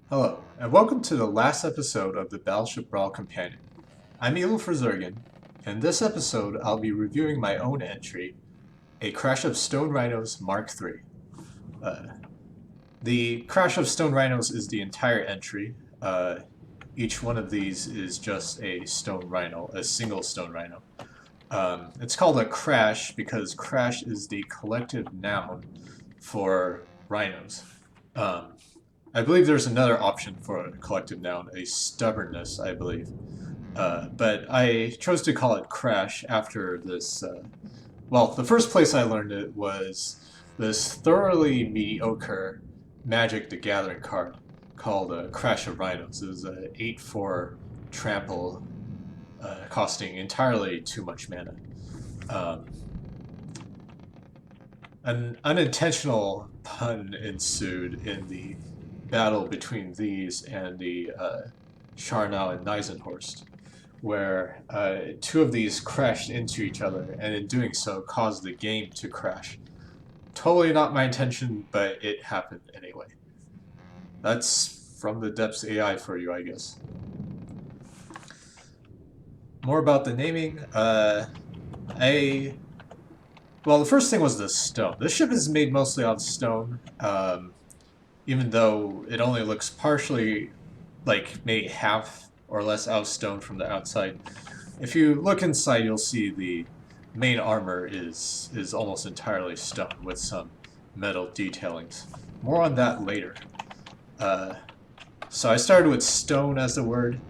Hello, and welcome to the last episode of the Battleship Brawl Companion. I'm Evil4Zerggin, and in this episode I'll be reviewing my own entry, A Crash of Stone Rhinos Mark III. The Crash of Stone Rhinos is the entire entry. Each one of these is just a stone rhino, a single stone rhino. It's called a crash because crash is the collective noun for rhinos. Um, I believe there's another option for a collective noun, a stubbornness, I believe. But I chose to call it crash after this. Well, the first place I learned it was this thoroughly mediocre Magic the Gathering card called Crash of Rhinos. It was a 8/4 trample costing entirely too much mana. Um, an unintentional pun ensued in the battle between these and the Scharnau and Neisenhorst, where two of these crashed into each other, and in doing so caused the game to crash. Totally not my intention, but it happened anyway. That's from the depths AI for you, I guess. More about the naming. Well, the first thing was the stone. This ship is made mostly out of stone, even though it only looks partially, like maybe half or less out of stone from the outside. If you look inside, you'll see the main armor is almost entirely stone with some metal detailings. More on that later. So I started with stone as the word.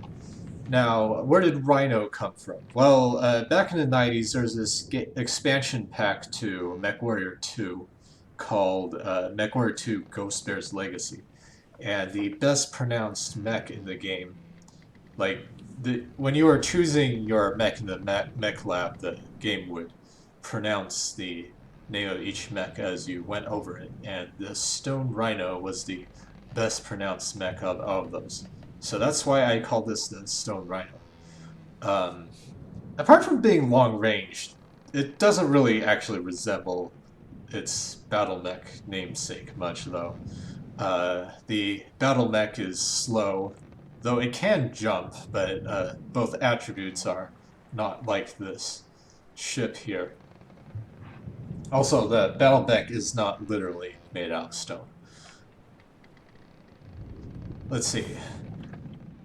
Now, where did Rhino come from? Well, back in the 90s, there was this expansion pack to MechWarrior 2 called MechWarrior 2 Ghost Bear's Legacy. And the best pronounced mech in the game, like, when you were choosing your mech in the mech lab, the game would pronounce the name of each mech as you went over it. And the Stone Rhino was the best pronounced mech of all of those. So that's why I call this the Stone Rhino. Um, Apart from being long ranged, it doesn't really actually resemble its battle mech namesake much, though. The battle mech is slow, though it can jump, but both attributes are not like this ship here. Also, the battle mech is not literally made out of stone. Let's see.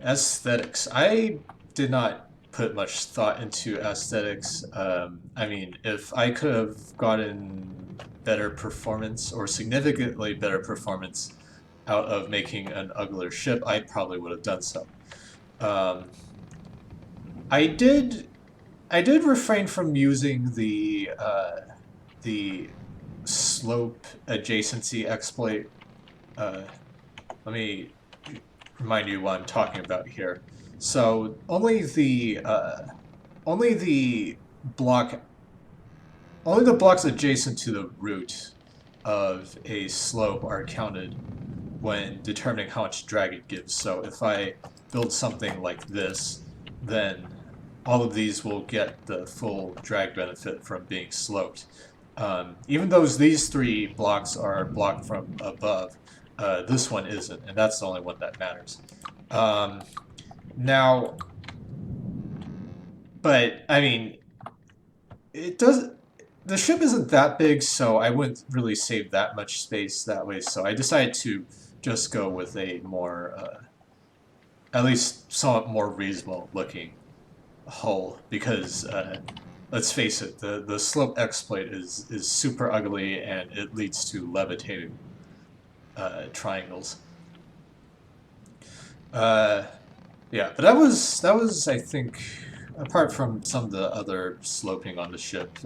Aesthetics. I did not put much thought into aesthetics. I mean, if I could have gotten better performance or significantly better performance out of making an uglier ship, I probably would have done so. Um, I did. I did refrain from using the slope adjacency exploit. Uh, Let me remind you what I'm talking about here. So only the block only the blocks adjacent to the root of a slope are counted when determining how much drag it gives. So if I build something like this, then all of these will get the full drag benefit from being sloped. Even though these three blocks are blocked from above, this one isn't, and that's the only one that matters. Um, Now, but I mean, it does. The ship isn't that big, so I wouldn't really save that much space that way. So I decided to just go with a more, at least somewhat more reasonable looking hull because let's face it, the slope exploit is super ugly and it leads to levitating triangles. Uh, yeah, but that was I think apart from some of the other sloping on the ship,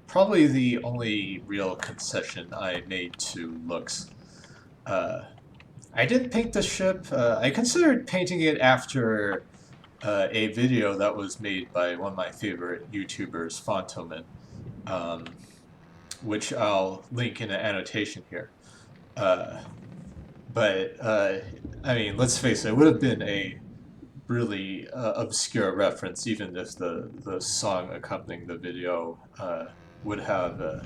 probably the only real concession I made to looks. Uh, I did paint the ship. I considered painting it after a video that was made by one of my favorite YouTubers, Fontoman, um, which I'll link in the annotation here. Uh, but I mean, let's face it, it would have been a really obscure reference, even if the song accompanying the video would have uh,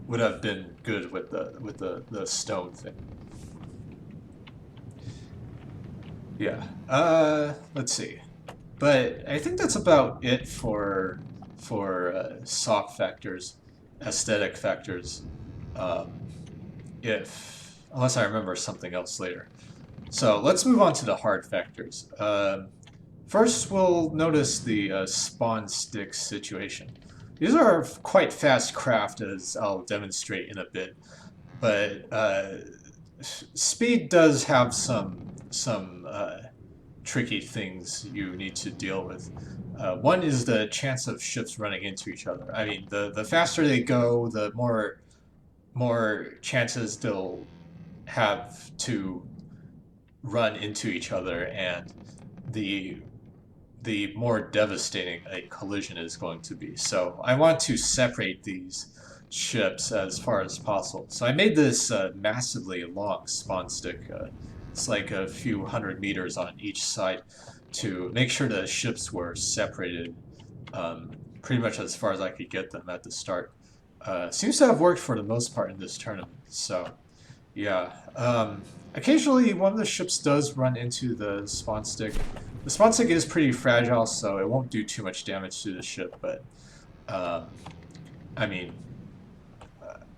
would have been good with the stone thing. Yeah. Let's see. But I think that's about it for soft factors, aesthetic factors. Um, if unless I remember something else later. So let's move on to the hard factors. First, we'll notice the spawn stick situation. These are quite fast craft, as I'll demonstrate in a bit, but speed does have some tricky things you need to deal with. One is the chance of ships running into each other. I mean, the faster they go, the more chances they'll have to run into each other, and the the more devastating a collision is going to be. So I want to separate these ships as far as possible. So I made this massively long spawn stick. It's like a few hundred meters on each side to make sure the ships were separated pretty much as far as I could get them at the start. Seems to have worked for the most part in this tournament. So yeah. Occasionally, one of the ships does run into the spawn stick. The spawn stick is pretty fragile, so it won't do too much damage to the ship, but um, I mean,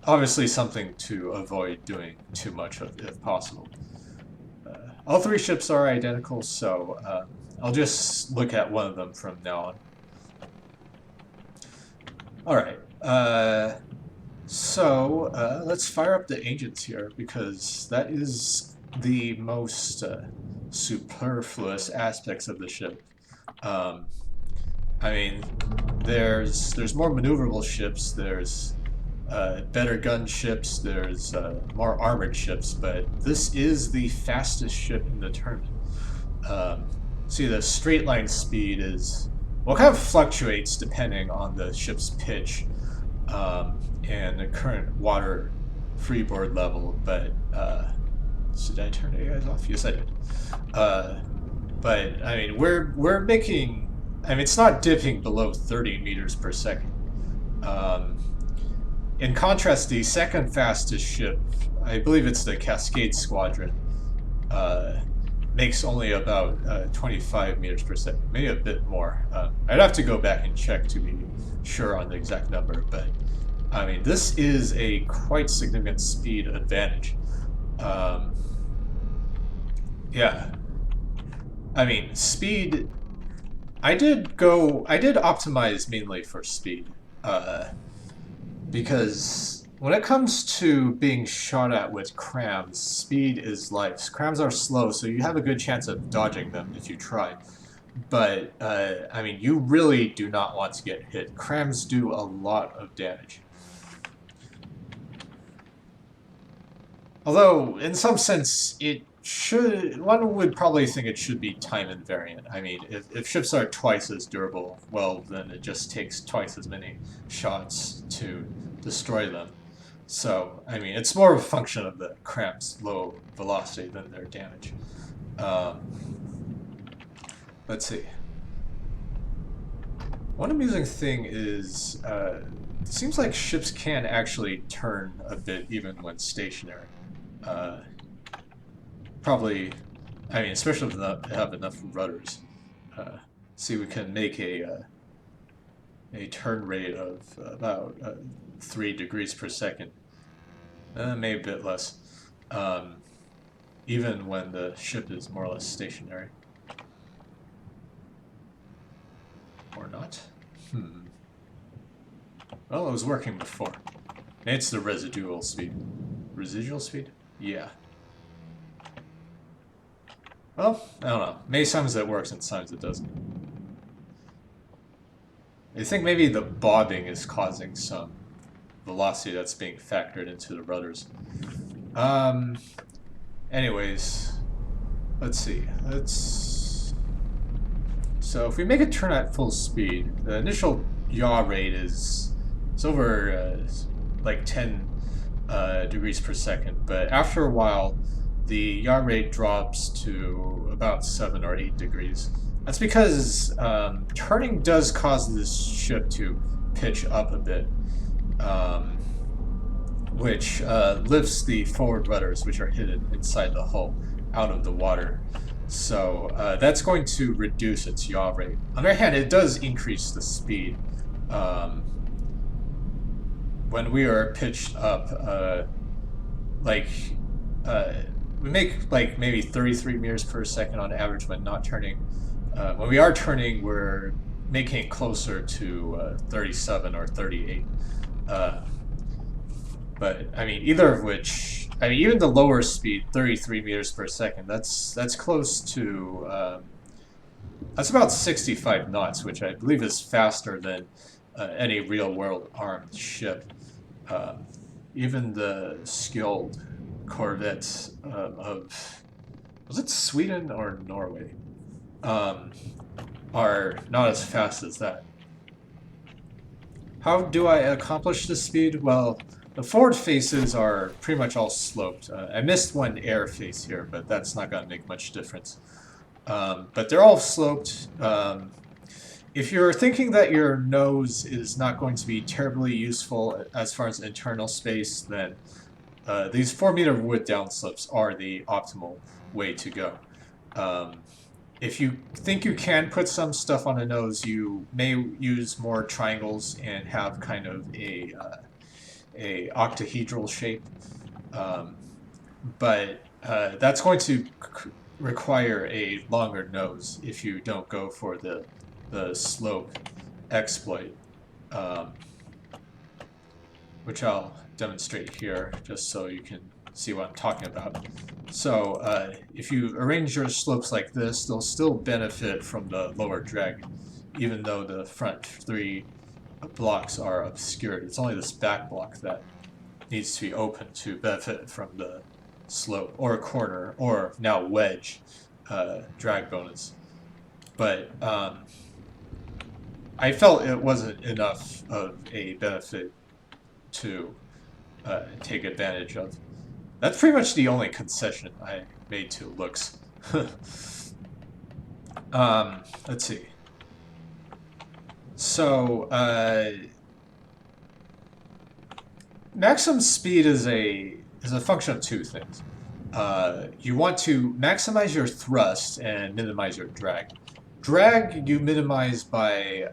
obviously something to avoid doing too much of if possible. All three ships are identical, so I'll just look at one of them from now on. Alright, let's fire up the engines here, because that is the most superfluous aspects of the ship. I mean, there's more maneuverable ships, there's better gun ships, there's more armored ships, but this is the fastest ship in the tournament. See, the straight line speed is, well, it kind of fluctuates depending on the ship's pitch and the current water freeboard level, but should I turn the AIs off? Yes, I did. But I mean, we're making. I mean, it's not dipping below 30 meters per second. In contrast, the second fastest ship, I believe it's the Cascade Squadron, makes only about 25 meters per second, maybe a bit more. I'd have to go back and check to be sure on the exact number, but I mean, this is a quite significant speed advantage. Yeah. I mean, speed. I did optimize mainly for speed, because when it comes to being shot at with crams, speed is life. Crams are slow, so you have a good chance of dodging them if you try. But I mean, you really do not want to get hit. Crams do a lot of damage. Although, in some sense, one would probably think it should be time invariant. I mean, if ships are twice as durable, well, then it just takes twice as many shots to destroy them. So, I mean, it's more of a function of the cram's low velocity than their damage. Let's see. One amusing thing is, it seems like ships can actually turn a bit even when stationary. Probably, I mean, especially if they have enough rudders. See, we can make a turn rate of about 3 degrees per second, maybe a bit less, even when the ship is more or less stationary. Or not? Well, it was working before. It's the residual speed. Residual speed? Yeah. Well, I don't know. Maybe sometimes it works and sometimes it doesn't. I think maybe the bobbing is causing some velocity that's being factored into the rudders. Anyways, let's see. So if we make it turn at full speed, the initial yaw rate is over like 10 degrees per second, but after a while, the yaw rate drops to about 7 or 8 degrees. That's because turning does cause this ship to pitch up a bit, which lifts the forward rudders, which are hidden inside the hull, out of the water. So that's going to reduce its yaw rate. On the other hand, it does increase the speed. Um, when we are pitched up, like uh, we make like maybe 33 meters per second on average when not turning. When we are turning, we're making it closer to 37 or 38. Uh, but I mean, either of which, I mean, even the lower speed, 33 meters per second, that's close to that's about 65 knots, which I believe is faster than any real-world armed ship. Um, Even the skilled corvettes of, was it Sweden or Norway, um, are not as fast as that. How do I accomplish this speed? Well, the forward faces are pretty much all sloped. I missed one air face here, but that's not going to make much difference. But they're all sloped. If you're thinking that your nose is not going to be terribly useful as far as internal space, then these 4-meter wood downslopes are the optimal way to go. If you think you can put some stuff on the nose, you may use more triangles and have kind of a octahedral shape. But that's going to require a longer nose if you don't go for the slope exploit, which I'll demonstrate here just so you can see what I'm talking about. So if you arrange your slopes like this, they'll still benefit from the lower drag, even though the front 3 blocks are obscured. It's only this back block that needs to be open to benefit from the slope or corner or now wedge drag bonus. But I felt it wasn't enough of a benefit to take advantage of. That's pretty much the only concession I made to looks. Let's see. So, maximum speed is a function of two things. You want to maximize your thrust and minimize your drag. Drag you minimize by,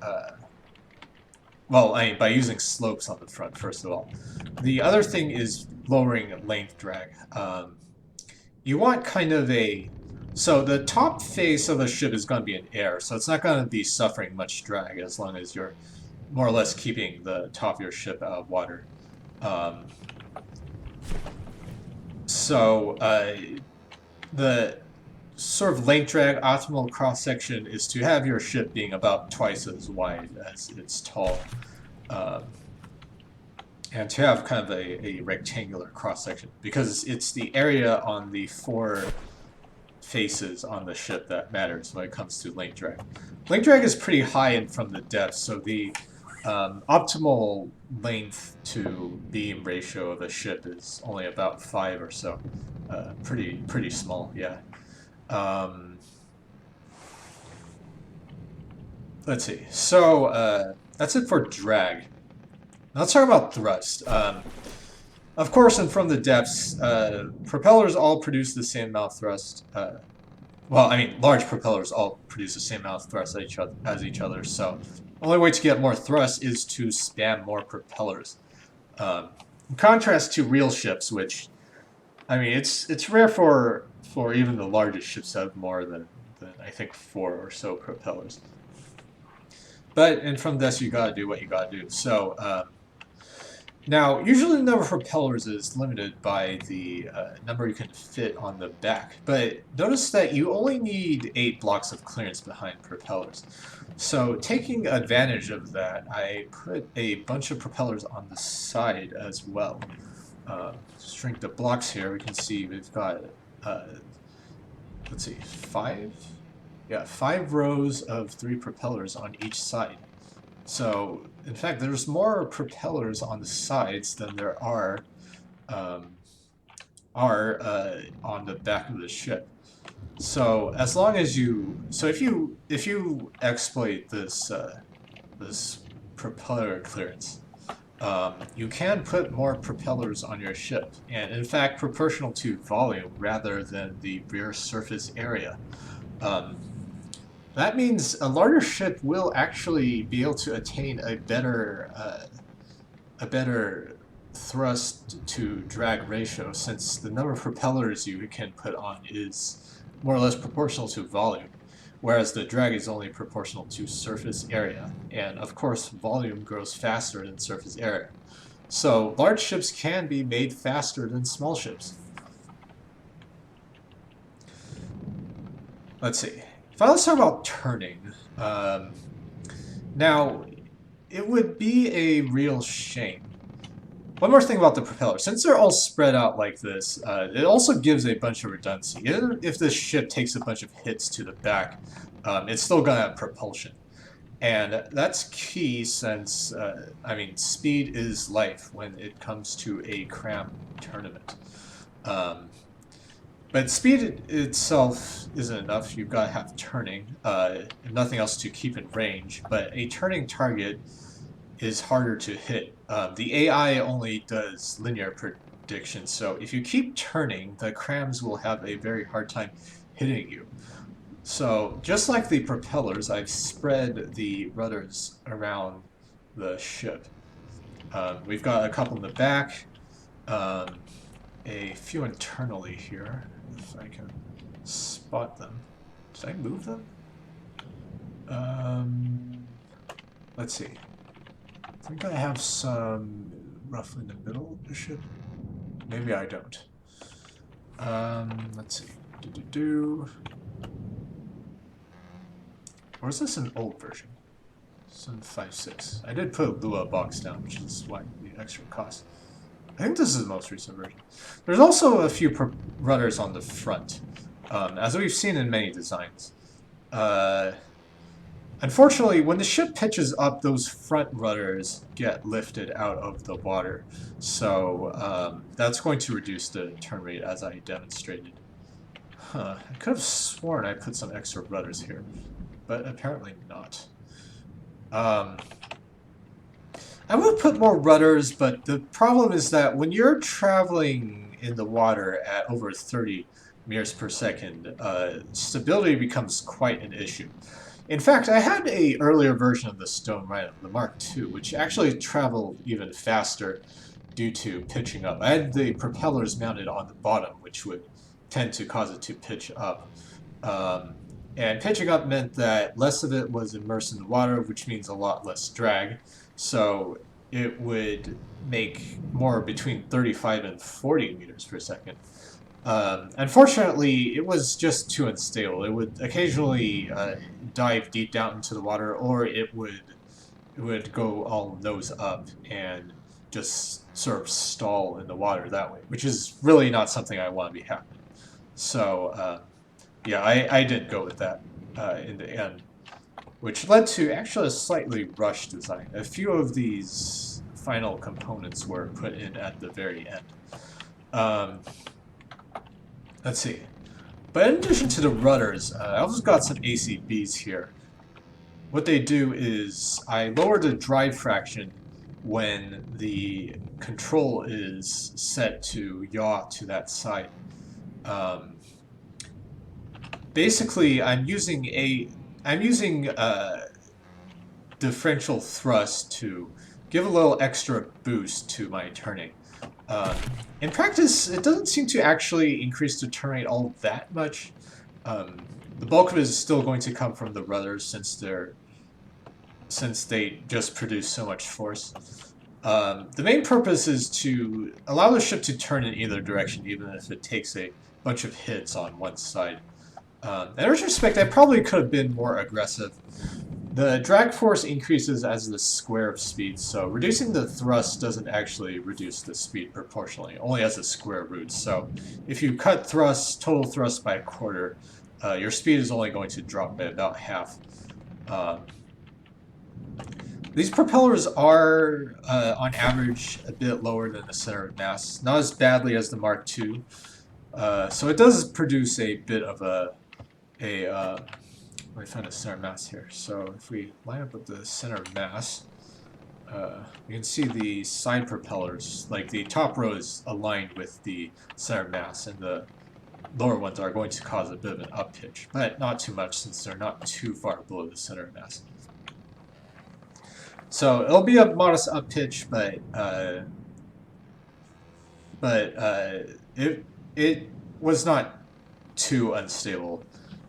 well, I mean, by using slopes on the front, first of all. The other thing is lowering length drag. You want kind of a... So the top face of a ship is going to be in air, so it's not going to be suffering much drag as long as you're more or less keeping the top of your ship out of water. The sort of length drag optimal cross section is to have your ship being about twice as wide as it's tall, and to have kind of a rectangular cross section, because it's the area on the 4 faces on the ship that matters when it comes to length drag. Length drag is pretty high in from the depth, so the optimal length to beam ratio of a ship is only about 5 or so. Pretty small, yeah. Let's see. So that's it for drag. Now let's talk about thrust. Of course, and from the depths, propellers all produce the same amount of thrust. Well, I mean, large propellers all produce the same amount of thrust as each other, so the only way to get more thrust is to spam more propellers. In contrast to real ships, which, I mean, it's rare for even the largest ships to have more than I think 4 or so propellers. But, and from this, you gotta do what you gotta do. So, now, usually the number of propellers is limited by the number you can fit on the back, but notice that you only need 8 blocks of clearance behind propellers. So taking advantage of that, I put a bunch of propellers on the side as well. Shrink the blocks here, we can see we've got, let's see, 5? Yeah, 5 rows of 3 propellers on each side. So, in fact, there's more propellers on the sides than there are on the back of the ship. So, as long as you, so if you exploit this this propeller clearance, you can put more propellers on your ship, and in fact proportional to volume rather than the rear surface area. Um, that means a larger ship will actually be able to attain a better thrust to drag ratio, since the number of propellers you can put on is more or less proportional to volume, whereas the drag is only proportional to surface area, and of course volume grows faster than surface area. So large ships can be made faster than small ships. Let's see. Let's talk about turning. Now, it would be a real shame. One more thing about the propeller. Since they're all spread out like this, it also gives a bunch of redundancy. Even if the ship takes a bunch of hits to the back, it's still going to have propulsion. And that's key since, I mean, speed is life when it comes to a cram tournament. But speed itself isn't enough. You've got to have turning, and nothing else to keep in range. But a turning target is harder to hit. The AI only does linear prediction, so if you keep turning, the crams will have a very hard time hitting you. So just like the propellers, I've spread the rudders around the ship. We've got a couple in the back, a few internally here, if I can spot them. Did I move them? Let's see. I think I have some roughly in the middle of the ship. Maybe I don't. Let's see. Or is this an old version? 7.5.6. I did put a Lua box down, which is why the extra cost. I think this is the most recent version. There's also a few rudders on the front, as we've seen in many designs. Unfortunately, when the ship pitches up, those front rudders get lifted out of the water, so that's going to reduce the turn rate as I demonstrated. I could have sworn I put some extra rudders here, but apparently not. I would put more rudders, but the problem is that when you're traveling in the water at over 30 meters per second, stability becomes quite an issue. In fact, I had an earlier version of the Stone Rhino, the Mark II, which actually traveled even faster due to pitching up. I had the propellers mounted on the bottom, which would tend to cause it to pitch up. And pitching up meant that less of it was immersed in the water, which means a lot less drag. So it would make more between 35 and 40 meters per second. Unfortunately, it was just too unstable. It would occasionally dive deep down into the water, or it would go all nose up and just sort of stall in the water that way, which is really not something I want to be happening. So yeah, I didn't go with that in the end, which led to actually a slightly rushed design. A few of these final components were put in at the very end. Let's see. But in addition to the rudders, I also got some ACBs here. What they do is I lower the drive fraction when the control is set to yaw to that side. Basically, I'm using differential thrust to give a little extra boost to my turning. In practice, it doesn't seem to actually increase the turn rate all that much. The bulk of it is still going to come from the rudders since they just produce so much force. The main purpose is to allow the ship to turn in either direction, even if it takes a bunch of hits on one side. In retrospect, I probably could have been more aggressive. The drag force increases as the square of speed, so reducing the thrust doesn't actually reduce the speed proportionally, only as a square root. So if you cut total thrust by a quarter, your speed is only going to drop by about half. These propellers are, on average, a bit lower than the center of mass. Not as badly as the Mark II. So it does produce a bit of let me find the center of mass here. So if we line up with the center of mass, You can see the side propellers, like the top row is aligned with the center mass, and the lower ones are going to cause a bit of an up-pitch, but not too much since they're not too far below the center mass. So it'll be a modest up-pitch, but it was not too unstable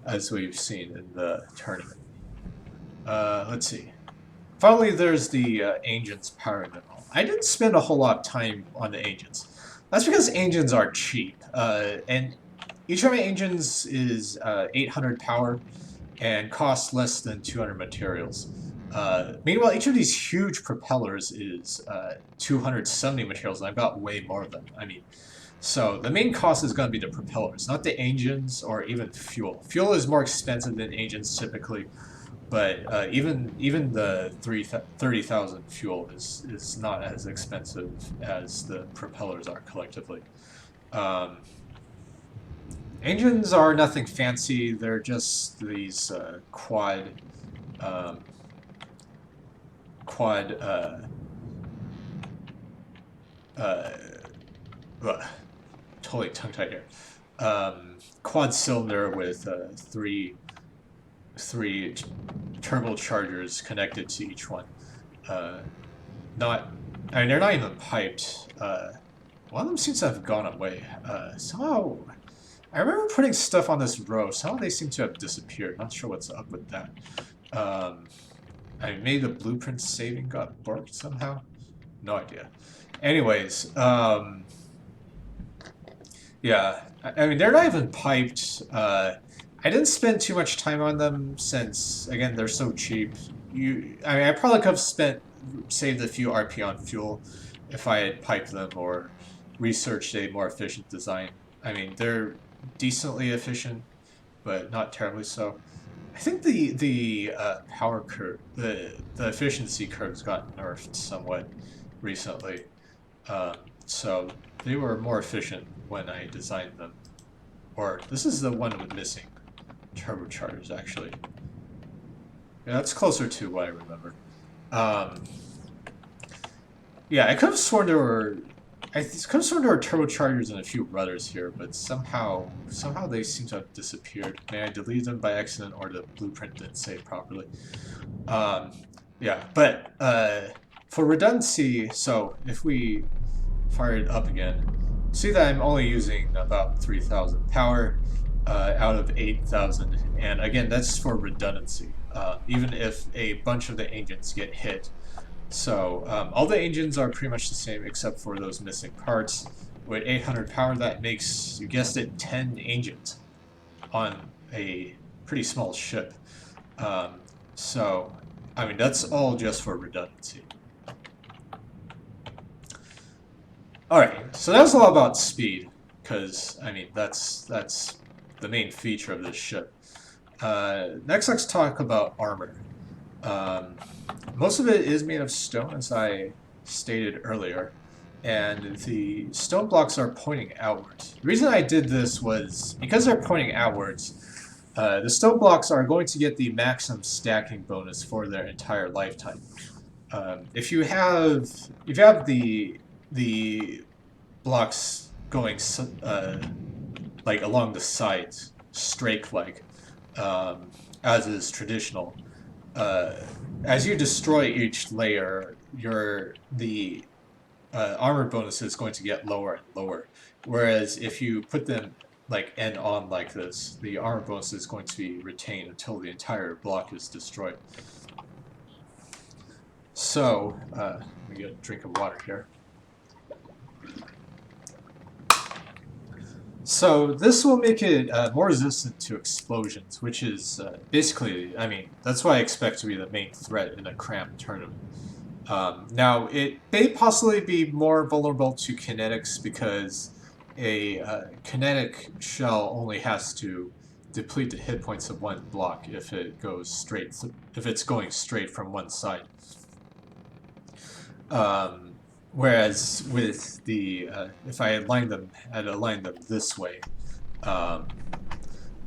as we've seen in the tournament. Let's see. Finally, there's the engines powering them all. I didn't spend a whole lot of time on the engines. That's because engines are cheap, and each of my engines is 800 power and costs less than 200 materials. Meanwhile, each of these huge propellers is 270 materials, and I've got way more of them. I mean, so the main cost is going to be the propellers, not the engines or even fuel. Fuel is more expensive than engines typically, but even the 30,000 fuel is not as expensive as the propellers are collectively. Engines are nothing fancy. They're just these quad totally tongue-tied here. Quad cylinder with three turbochargers connected to each one. I mean, they're not even piped. One of them seems to have gone away. Somehow, I remember putting stuff on this row. Somehow they seem to have disappeared. Not sure what's up with that. I mean, maybe the blueprint saving got borked somehow? No idea. Anyways, yeah, I mean, they're not even piped. I didn't spend too much time on them since, again, they're so cheap. I mean, I probably could have saved a few RP on fuel if I had piped them or researched a more efficient design. I mean, they're decently efficient, but not terribly so. I think the power curve, the efficiency curves got nerfed somewhat recently, so they were more efficient when I designed them. Or this is the one with missing turbochargers, actually. Yeah, that's closer to what I remember. Yeah, I could have sworn there were. I could have sworn there were turbochargers and a few rudders here, but somehow they seem to have disappeared. May I delete them by accident, or the blueprint didn't save properly? Yeah, but for redundancy, so if we fire it up again, see that I'm only using about 3,000 power out of 8,000, and again, that's for redundancy. Even if a bunch of the engines get hit. So all the engines are pretty much the same except for those missing parts. With 800 power, that makes, you guessed it, 10 engines on a pretty small ship. So, I mean, that's all just for redundancy. Alright, so that was a lot about speed, because, I mean, that's the main feature of this ship. Next, let's talk about armor. Most of it is made of stone, as I stated earlier, and the stone blocks are pointing outwards. The reason I did this was because they're pointing outwards, the stone blocks are going to get the maximum stacking bonus for their entire lifetime. If you have the blocks going like along the sides, strake-like, as is traditional. As you destroy each layer, the armor bonus is going to get lower and lower. Whereas if you put them like end on like this, the armor bonus is going to be retained until the entire block is destroyed. So, let me get a drink of water here. So this will make it more resistant to explosions, which is basically, I mean, that's what I expect to be the main threat in a cramped tournament. Now, it may possibly be more vulnerable to kinetics because a kinetic shell only has to deplete the hit points of one block if it goes straight, if it's going straight from one side. Whereas with the, if I had aligned them this way,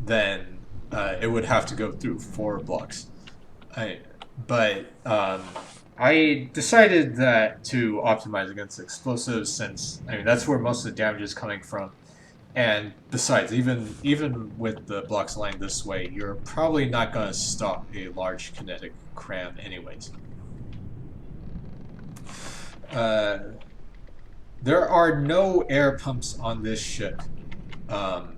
then it would have to go through 4 blocks. I decided that to optimize against explosives since I mean that's where most of the damage is coming from. And besides, even with the blocks aligned this way, you're probably not going to stop a large kinetic cram anyways. Uh, there are no air pumps on this ship. Um,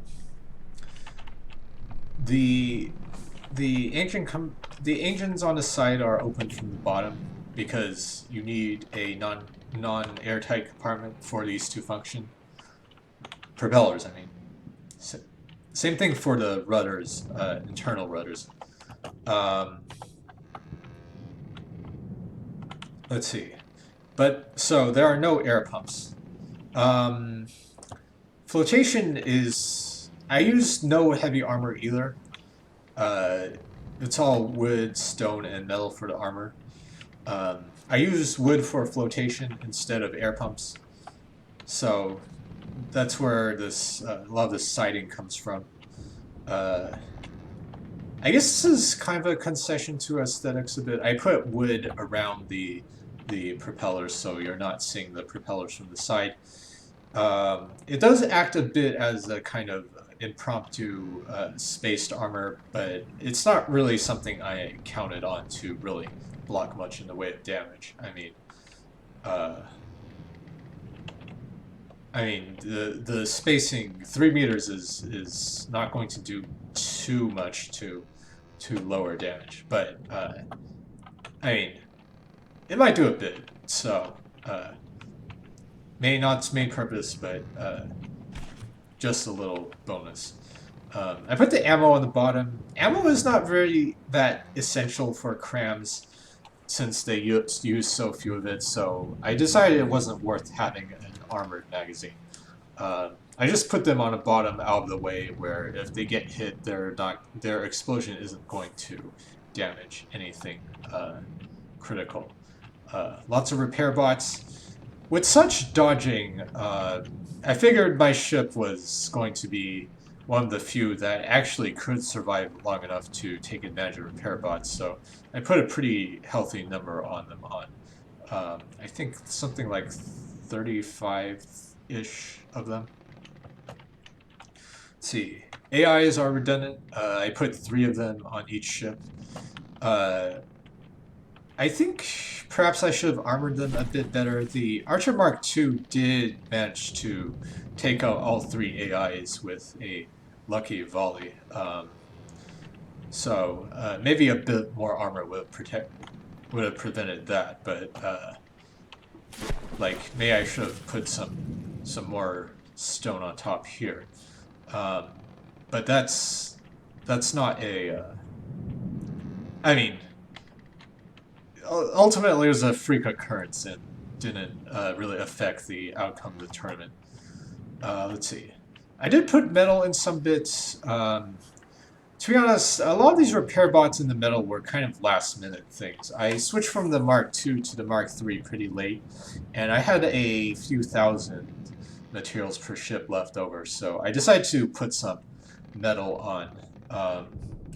the the engines on the side are open from the bottom because you need a non airtight compartment for these to function. Propellers, I mean. Same thing for the rudders, internal rudders. Um, let's see. But so there are no air pumps. Um, flotation is. I use no heavy armor either. Uh, it's all wood, stone, and metal for the armor. I use wood for flotation instead of air pumps. So that's where this a lot of this siding comes from. Uh, I guess this is kind of a concession to aesthetics a bit. I put wood around the propellers so you're not seeing the propellers from the side. It does act a bit as a kind of impromptu spaced armor, but it's not really something I counted on to really block much in the way of damage. Uh, the spacing 3 meters is not going to do too much to lower damage, but I mean it might do a bit. So may not its main purpose, but just a little bonus. I put the ammo on the bottom. Ammo is not very that essential for crams since they use so few of it, so I decided it wasn't worth having an armored magazine. I just put them on the bottom out of the way where if they get hit, their explosion isn't going to damage anything critical. Lots of repair bots. With such dodging, I figured my ship was going to be one of the few that actually could survive long enough to take advantage of repair bots, so I put a pretty healthy number on them I think something like 35-ish of them. Let's see. AIs are redundant. I put 3 of them on each ship. I think perhaps I should have armored them a bit better. The Archer Mark II did manage to take out all 3 AIs with a lucky volley. So maybe a bit more armor would have prevented that, but like maybe I should have put some more stone on top here. But that's not a. I mean, ultimately it was a freak occurrence and didn't really affect the outcome of the tournament. Let's see. I did put metal in some bits. To be honest, a lot of these repair bots in the metal were kind of last minute things. I switched from the Mark II to the Mark III pretty late, and I had a few thousand materials per ship left over, so I decided to put some metal on.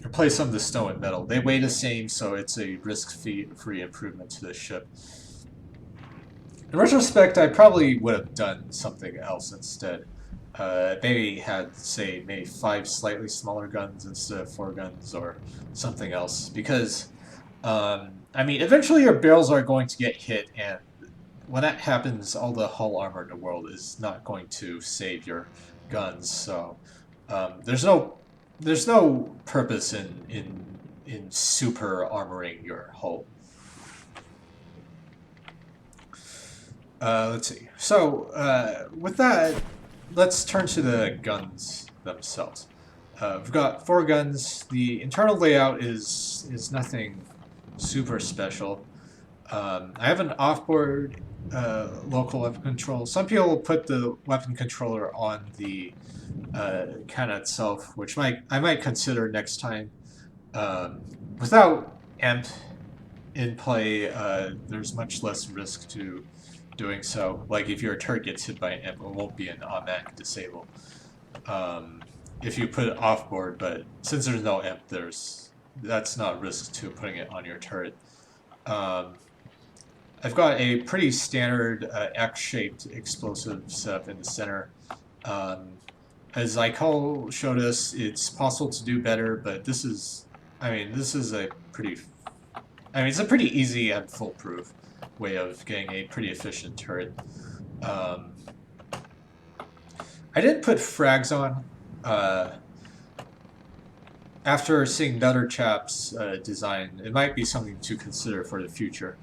Replace some of the stone with metal. They weigh the same, so it's a risk-free improvement to the ship. In retrospect, I probably would have done something else instead. Maybe had, say, maybe 5 slightly smaller guns instead of 4 guns or something else. Because, I mean, eventually your barrels are going to get hit, and when that happens, all the hull armor in the world is not going to save your guns. So, there's no purpose in super armoring your hull. Let's see. So, with that, let's turn to the guns themselves. We've got 4 guns. The internal layout is nothing super special. I have an offboard local weapon control. Some people put the weapon controller on the cannon itself, which I might consider next time. Without amp in play, there's much less risk to doing so. Like if your turret gets hit by an amp, it won't be an automatic disable. If you put it off board, but since there's no amp, that's not a risk to putting it on your turret. I've got a pretty standard X-shaped explosive setup in the center. Um, as Zykel showed us, it's possible to do better, but this is, this is a pretty, it's a pretty easy and foolproof way of getting a pretty efficient turret. I did put frags on. After seeing Better Chap's design, it might be something to consider for the future.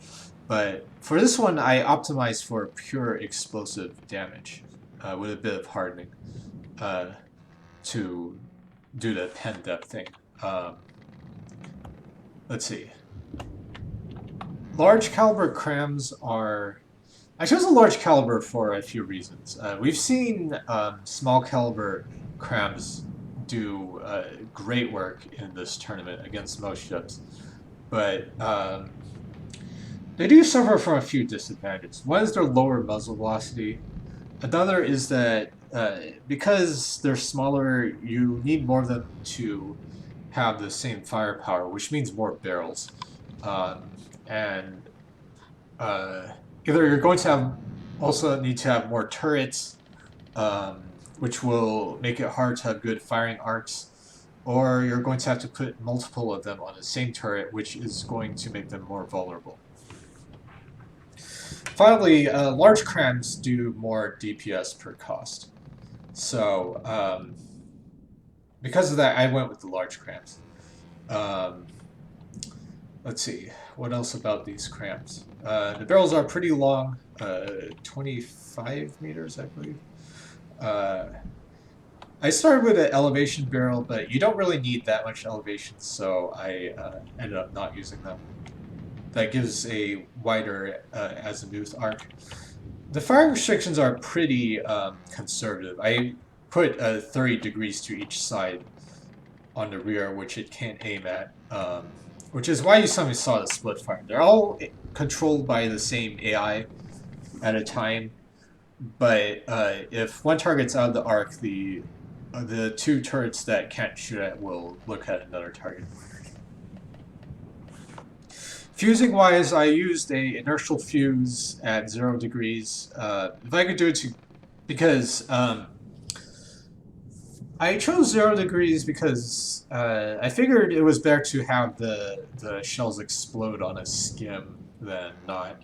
But for this one, I optimized for pure explosive damage with a bit of hardening to do the pen depth thing. Let's see. Large caliber crams are... I chose a large caliber for a few reasons. We've seen small caliber crams do great work in this tournament against most ships, but they do suffer from a few disadvantages. One is their lower muzzle velocity. Another is that because they're smaller, you need more of them to have the same firepower, which means more barrels. Either you're going to have also need to have more turrets, which will make it hard to have good firing arcs, or you're going to have to put multiple of them on the same turret, which is going to make them more vulnerable. Finally, large crams do more DPS per cost. So, because of that, I went with the large crams. Let's see, what else about these crams? The barrels are pretty long, 25 meters, I believe. I started with an elevation barrel, but you don't really need that much elevation, so I ended up not using them. That gives a wider azimuth arc. The firing restrictions are pretty conservative. I put 30 degrees to each side on the rear, which it can't aim at, which is why you suddenly saw the split fire. They're all controlled by the same AI at a time, but if one target's out of the arc, the two turrets that can't shoot at will look at another target. Fusing wise, I used a inertial fuse at 0 degrees. If I could do it because I chose 0 degrees because I figured it was better to have the shells explode on a skim than not.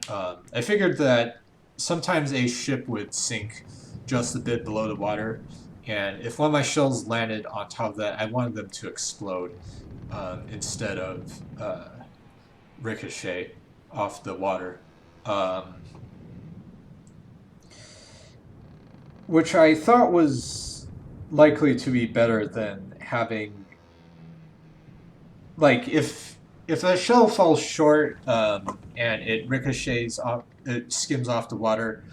I figured that sometimes a ship would sink just a bit below the water, and if one of my shells landed on top of that, I wanted them to explode instead of ricochet off the water. Which I thought was likely to be better than having, like, if a shell falls short and it ricochets off, it skims off the water,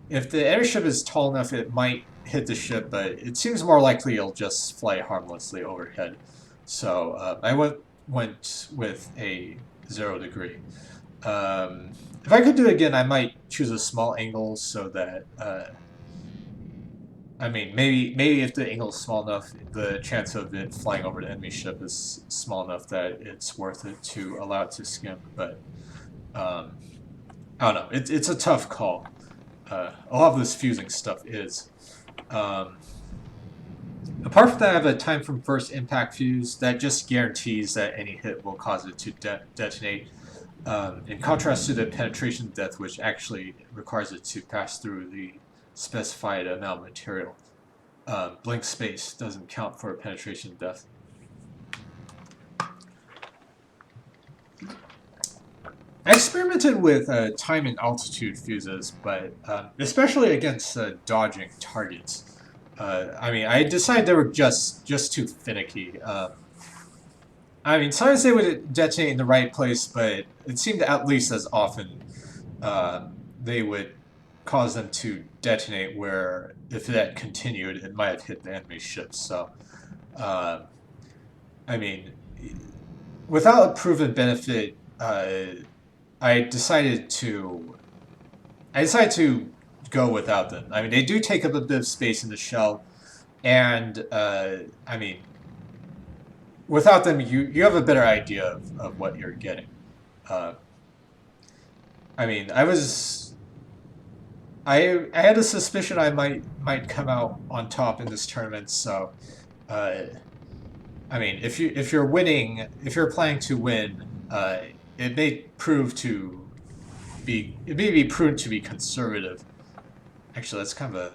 if the airship is tall enough, it might hit the ship, but it seems more likely it'll just fly harmlessly overhead. So I went with a 0 degree. If I could do it again, I might choose a small angle so that maybe if the angle is small enough, the chance of it flying over the enemy ship is small enough that it's worth it to allow it to skim. But I don't know. It's a tough call. A lot of this fusing stuff is. Apart from that, I have a time from first impact fuse that just guarantees that any hit will cause it to detonate. In contrast to the penetration depth, which actually requires it to pass through the specified amount of material. Blank space doesn't count for penetration depth. I experimented with time and altitude fuses, but especially against dodging targets. I decided they were just too finicky. Sometimes they would detonate in the right place, but it seemed at least as often they would cause them to detonate where, if that continued, it might have hit the enemy ships. So, without a proven benefit, I decided to go without them. They do take up a bit of space in the shell, and without them, you have a better idea of what you're getting. I mean, I had a suspicion I might come out on top in this tournament. So, uh, I mean, if you're planning to win, it may prove to it may be prudent to be conservative. Actually, that's kind of a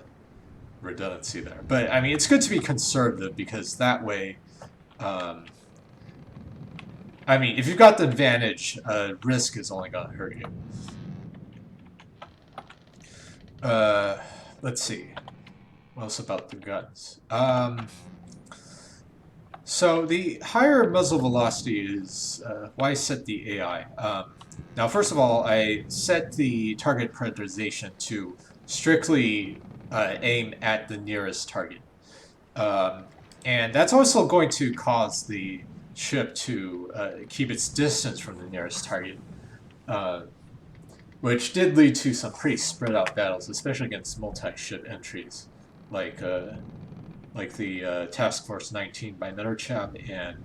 redundancy there, but I mean, it's good to be conservative because that way, um, I mean, if you've got the advantage, risk is only going to hurt you. Uh, let's see. What else about the guns? So the higher muzzle velocity is why I set the AI. Now, first of all, I set the target prioritization to strictly aim at the nearest target. Um, and that's also going to cause the ship to keep its distance from the nearest target, uh, which did lead to some pretty spread out battles, especially against multi-ship entries, like uh, like the Task Force 19 by Netherchap and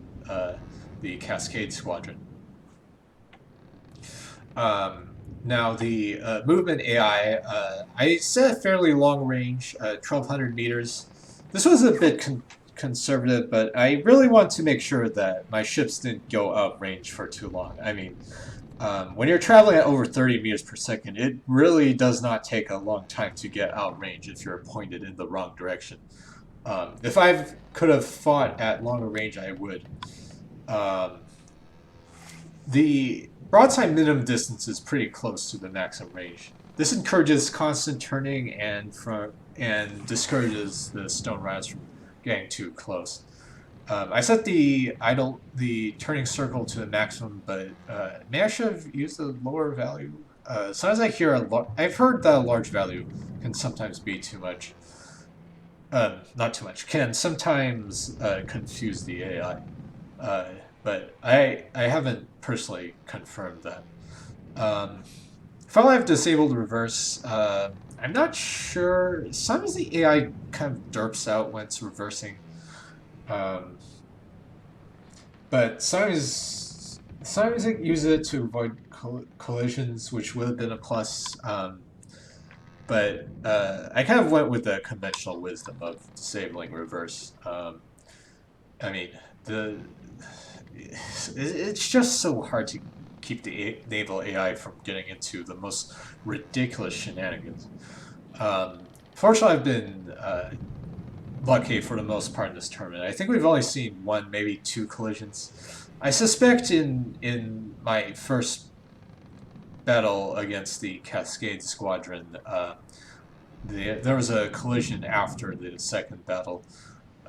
the Cascade Squadron. Um, Now, the movement AI, I set a fairly long range, 1,200 meters. This was a bit conservative, but I really want to make sure that my ships didn't go out range for too long. I mean, when you're traveling at over 30 meters per second, it really does not take a long time to get out range if you're pointed in the wrong direction. If I could have fought at longer range, I would. Um, the broadside minimum distance is pretty close to the maximum range. This encourages constant turning and discourages the stone rhinos from getting too close. I set the turning circle to the maximum, but maybe I should have used a lower value. Sometimes I've heard that a large value can sometimes be too much. Not too much. Can sometimes confuse the AI. But I haven't personally confirmed that. Um, Finally, I've disabled reverse. I'm not sure. Sometimes the AI kind of derps out when it's reversing. Um, but sometimes I use it to avoid collisions, which would have been a plus. But I kind of went with the conventional wisdom of disabling reverse. I mean, the it's just so hard to keep the naval AI from getting into the most ridiculous shenanigans. Um, Fortunately, I've been lucky for the most part in this tournament. I think we've only seen one, maybe two collisions. I suspect in my first battle against the Cascade Squadron, there was a collision after the second battle.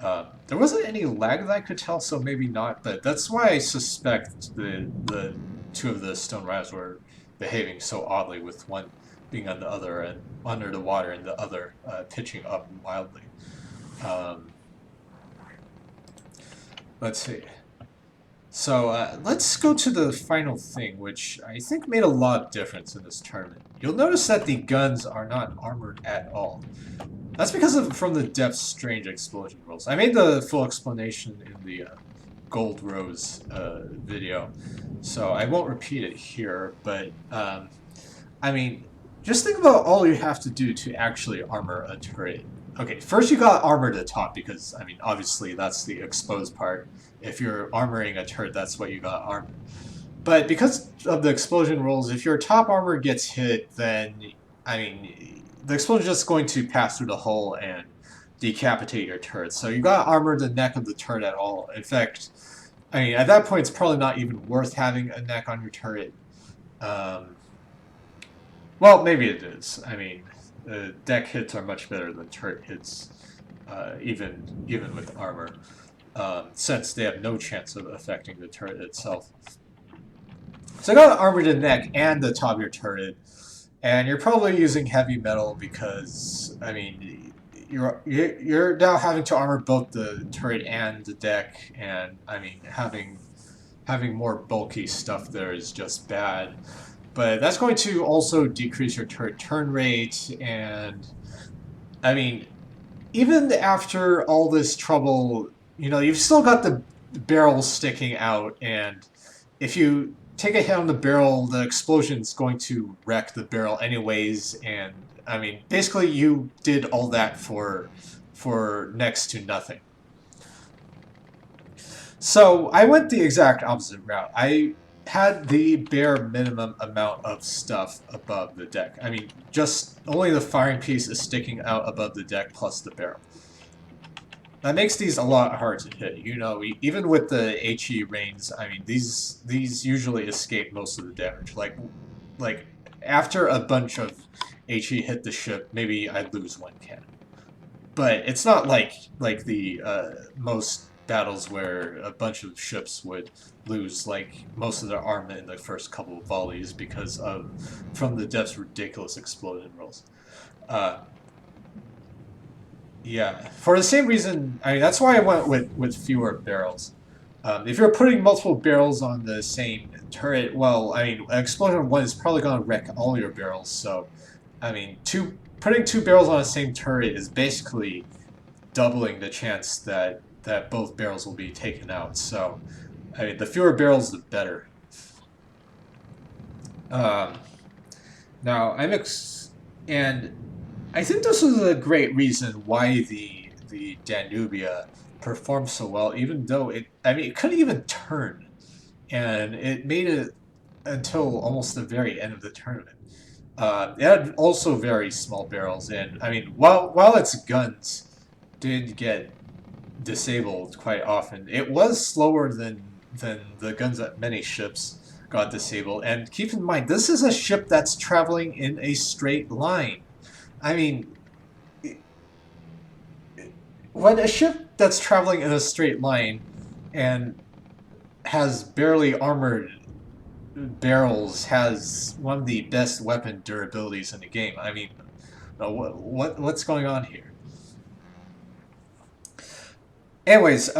There wasn't any lag that I could tell, so maybe not. But that's why I suspect the two of the stone rats were behaving so oddly, with one being on the other and under the water, and the other pitching up wildly. Um, let's see. So let's go to the final thing, which I think made a lot of difference in this tournament. You'll notice that the guns are not armored at all. That's because of from the depth's strange explosion rules. I made the full explanation in the Gold Rose video, so I won't repeat it here, but I mean, just think about all you have to do to actually armor a turret. Okay, first you got armor the top, because, I mean, obviously that's the exposed part. If you're armoring a turret, that's what you got armor. But because of the explosion rules, if your top armor gets hit, then, I mean, the explosion is just going to pass through the hull and decapitate your turret. So you got to armor the neck of the turret at all. In fact, I mean, at that point, it's probably not even worth having a neck on your turret. Um, well, maybe it is. I mean, deck hits are much better than turret hits, even with armor, since they have no chance of affecting the turret itself. So I got armor the neck and the top of your turret, and you're probably using heavy metal because, I mean, you're now having to armor both the turret and the deck, and I mean, having more bulky stuff there is just bad. But that's going to also decrease your turret turn rate, and I mean, even after all this trouble, you know, you've still got the barrel sticking out, and if you take a hit on the barrel, the explosion's going to wreck the barrel anyways, and I mean, basically you did all that for next to nothing. So I went the exact opposite route. I had the bare minimum amount of stuff above the deck. I mean, just only the firing piece is sticking out above the deck plus the barrel. That makes these a lot hard to hit. You know, even with the HE rains, I mean, these usually escape most of the damage. Like after a bunch of HE hit the ship, maybe I'd lose one cannon. But it's not like the most battles where a bunch of ships would lose like most of their armament in the first couple of volleys because of from the depth's ridiculous explosion rolls. Uh, yeah, for the same reason, I mean that's why I went with fewer barrels. If you're putting multiple barrels on the same turret, well, I mean, explosion one is probably going to wreck all your barrels. So, I mean, putting two barrels on the same turret is basically doubling the chance that both barrels will be taken out. So, I mean, the fewer barrels, the better. Um, now, and I think this is a great reason why the Danubia performed so well, even though I mean, it couldn't even turn, and it made it until almost the very end of the tournament. It had also very small barrels, and I mean, while its guns did get disabled quite often. It was slower than the guns that many ships got disabled. And keep in mind, this is a ship that's traveling in a straight line. I mean, when a ship that's traveling in a straight line and has barely armored barrels has one of the best weapon durabilities in the game. I mean, what's going on here? Anyways,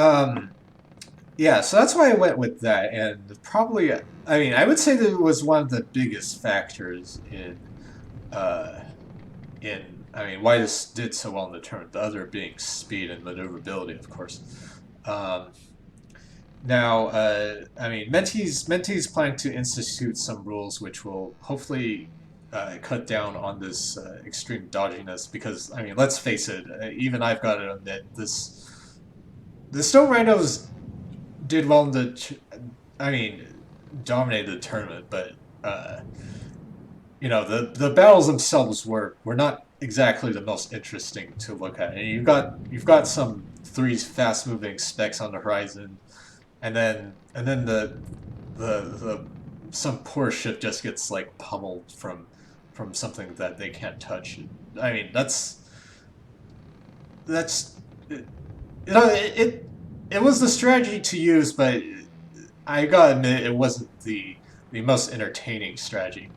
yeah, so that's why I went with that, and probably, I mean, I would say that it was one of the biggest factors uh, I mean, why this did so well in the tournament. The other being speed and maneuverability, of course. Um, Now, I mean, Menti's planning to institute some rules which will hopefully cut down on this extreme dodginess. Because I mean, let's face it, even I've got to admit the Stone Rhinos did well in I mean, dominated the tournament, but uh, you know, the battles themselves were not exactly the most interesting to look at. And you've got some three fast moving specs on the horizon, and then the some poor ship just gets like pummeled from something that they can't touch. I mean, that's you know it was the strategy to use, but I gotta admit it wasn't the most entertaining strategy.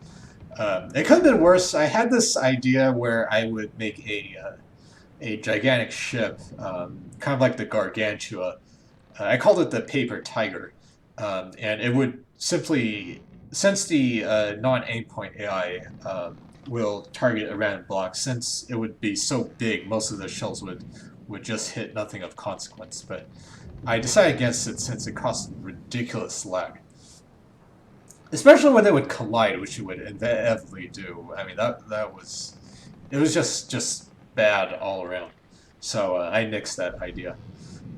It could have been worse. I had this idea where I would make a gigantic ship, kind of like the Gargantua. I called it the Paper Tiger, and it would simply, since the non-aimpoint AI will target a random block, since it would be so big, most of the shells would just hit nothing of consequence. But I decided against it since it costs ridiculous lag. Especially when they would collide, which it would inevitably do. I mean, that was it was just bad all around. So I nixed that idea.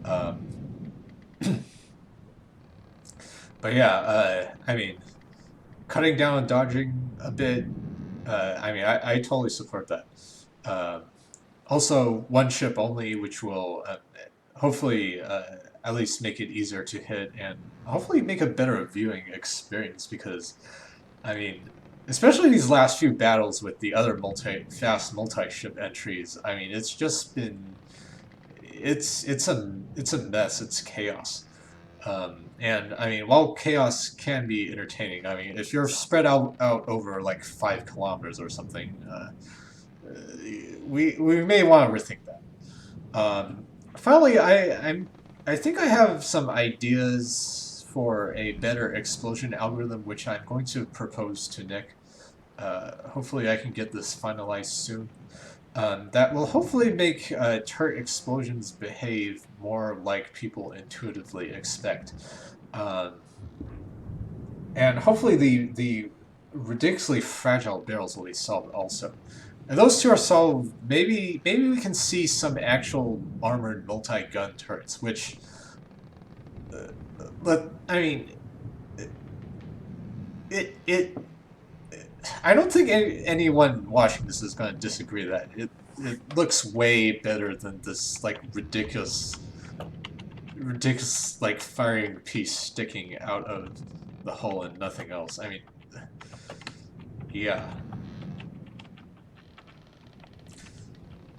Um, but yeah, I mean, cutting down on dodging a bit. I mean, I totally support that. Uh, Also, one ship only, which will hopefully at least make it easier to hit and hopefully make a better viewing experience because I mean, especially these last few battles with the other fast multi-ship entries. I mean, it's just been it's a mess. It's chaos. And I mean, while chaos can be entertaining, I mean, if you're spread out over like 5 kilometers or something, we may want to rethink that. Finally, I think I have some ideas for a better explosion algorithm, which I'm going to propose to Nick. Hopefully, I can get this finalized soon. That will hopefully make turret explosions behave more like people intuitively expect. Um, and hopefully the ridiculously fragile barrels will be solved also. And those two are solved. Maybe we can see some actual armored multi-gun turrets, which, but I mean, it I don't think anyone watching this is going to disagree that it looks way better than this like ridiculous like firing piece sticking out of the hull and nothing else. I mean, yeah.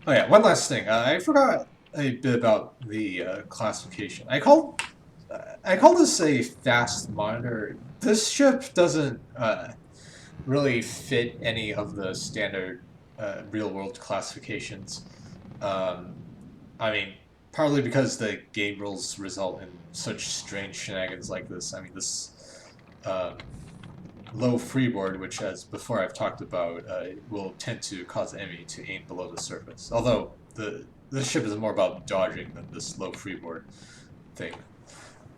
Oh yeah, one last thing. I forgot a bit about the classification. I call this a fast monitor. This ship doesn't really fit any of the standard real-world classifications. Um, I mean, partly because the game rules result in such strange shenanigans like this. I mean, this um, low freeboard, which, as before I've talked about, will tend to cause the enemy to aim below the surface. Although this ship is more about dodging than this low freeboard thing.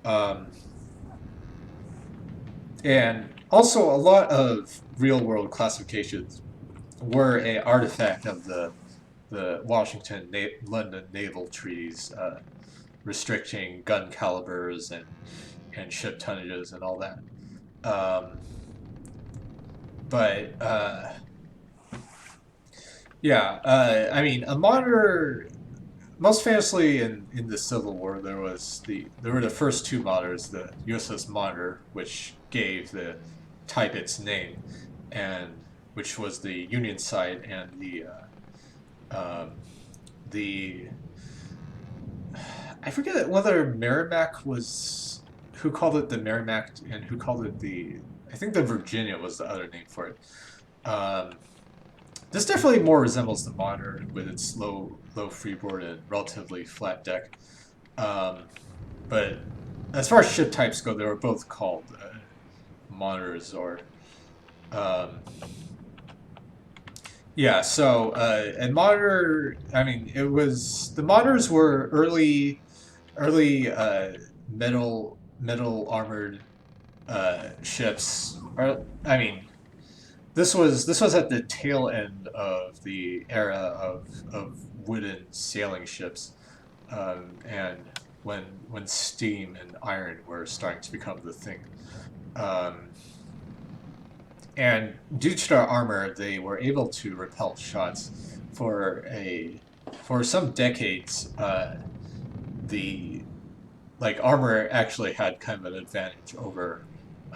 Um, and also, a lot of real-world classifications were a artifact of the Washington London naval treaties, restricting gun calibers and ship tonnages and all that. Um, but yeah, I mean, a monitor. Most famously in the Civil War, there were the first two monitors, the USS Monitor, which gave the type its name, and which was the Union side, and the I forget whether Merrimack was who called it the Merrimack and who called it the I think the Virginia was the other name for it. Um, this definitely more resembles the Monitor with its low freeboard and relatively flat deck. Um, but as far as ship types go, they were both called monitors or um, yeah. So and monitor, I mean, it was the monitors were early metal armored ships. I mean, this was at the tail end of the era of wooden sailing ships, and when steam and iron were starting to become the thing. Um, and due to their armor, they were able to repel shots for a for some decades. The like armor actually had kind of an advantage over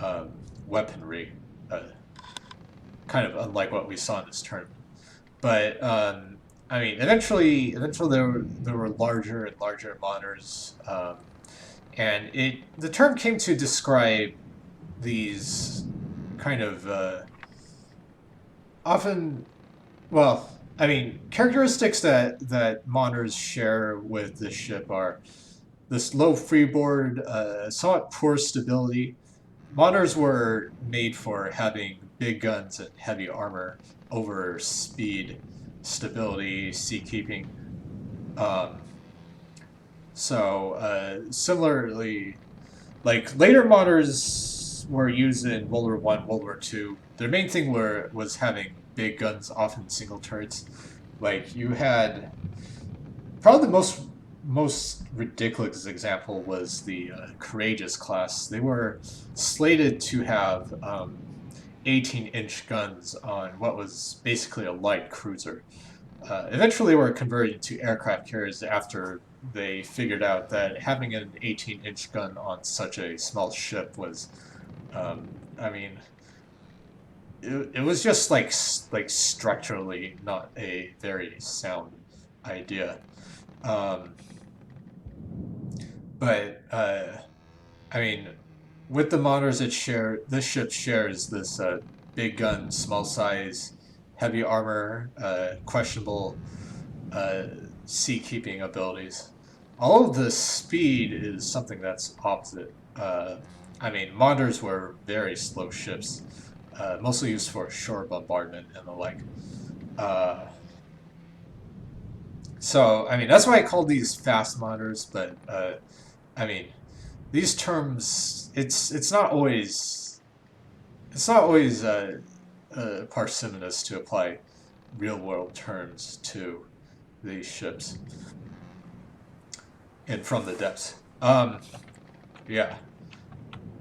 um, weaponry. Kind of unlike what we saw in this tournament. But I mean, eventually there were larger and larger monitors, and the term came to describe these kind of often, well, I mean, characteristics that monitors share with this ship are this low freeboard, somewhat poor stability. Monitors were made for having big guns and heavy armor over speed, stability, seakeeping. Um, similarly, like later monitors were used in World War I, World War II. Their main thing was having big guns, often single turrets. Like you had probably the most ridiculous example was the Courageous class. They were slated to have 18-inch guns on what was basically a light cruiser. Eventually, they were converted to aircraft carriers after they figured out that having an 18-inch gun on such a small ship was, I mean, it was just like structurally not a very sound idea. Um, but I mean, with the monitors this ship shares this big gun, small size, heavy armor, questionable uh, sea keeping abilities. All of the speed is something that's opposite. I mean, monitors were very slow ships, mostly used for shore bombardment and the like. Uh, so, I mean, that's why I call these fast monitors, but I mean, these terms, it's not always. it's not always parsimonious to apply real-world terms to these ships and from the depths. Yeah.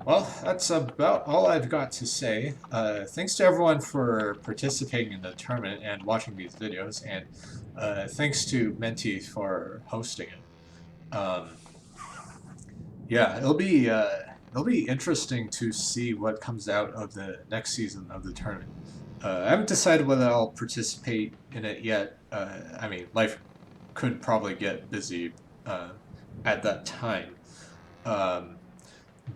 Well, that's about all I've got to say. Thanks to everyone for participating in the tournament and watching these videos, and thanks to Menti for hosting it. Yeah, it'll be interesting to see what comes out of the next season of the tournament. I haven't decided whether I'll participate in it yet. I mean, life could probably get busy at that time. Um,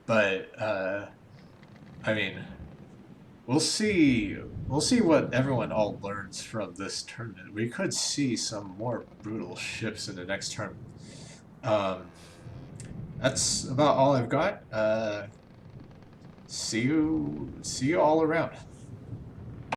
but I mean, we'll see. We'll see what everyone all learns from this tournament. We could see some more brutal ships in the next tournament. Um, that's about all I've got. See you all around.